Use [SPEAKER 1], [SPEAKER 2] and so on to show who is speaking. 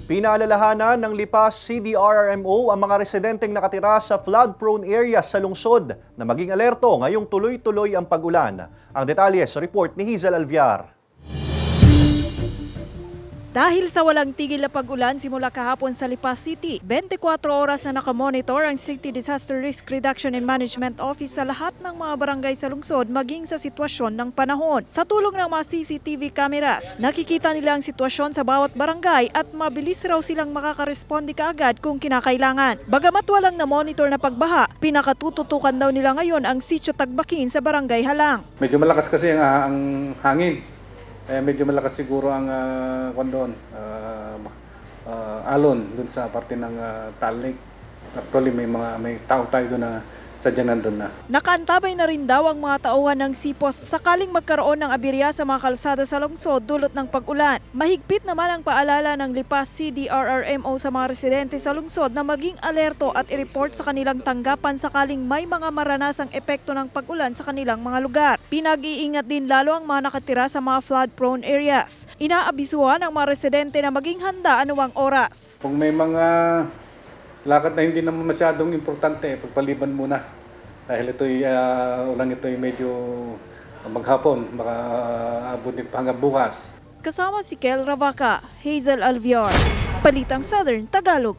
[SPEAKER 1] Pinaalalahanan ng Lipas CDRRMO ang mga residenteng nakatira sa flood-prone areas sa lungsod na maging alerto ngayong tuloy-tuloy ang pag-ulan. Ang detalye sa report ni Hazel Alviar.
[SPEAKER 2] Dahil sa walang tigil na pag-ulan simula kahapon sa Lipas City, 24 oras na nakamonitor ang City Disaster Risk Reduction and Management Office sa lahat ng mga barangay sa lungsod maging sa sitwasyon ng panahon. Sa tulong ng mga CCTV cameras, nakikita nila ang sitwasyon sa bawat barangay at mabilis raw silang makakaresponde kaagad kung kinakailangan. Bagamat walang na-monitor na pagbaha, pinakatututukan daw nila ngayon ang Sitio Tagbakin sa Barangay Halang.
[SPEAKER 3] Medyo malakas kasi ang hangin. Medyo malakas siguro ang alon dun sa parte ng Taal Lake. Actually may tao tayo doon na sadya nandun na.
[SPEAKER 2] Nakaantabay na rin daw ang mga tauhan ng SIPOS sakaling magkaroon ng aberya sa mga kalsada sa lungsod dulot ng pag-ulan. Mahigpit naman ang paalala ng Lipas CDRRMO sa mga residente sa lungsod na maging alerto at i-report sa kanilang tanggapan sakaling may mga maranasang epekto ng pag-ulan sa kanilang mga lugar. Pinag-iingat din lalo ang mga nakatira sa mga flood-prone areas. Inaabisuhan ang mga residente na maging handa anuwang oras.
[SPEAKER 3] Kung may mga lakad na hindi naman masyadong importante, pagpaliban muna. Dahil ulan ito'y medyo maghapon, baka abutin pa hanggang bukas.
[SPEAKER 2] Kasama si Kel Ravaca, Hazel Alviar, Balitang Southern Tagalog.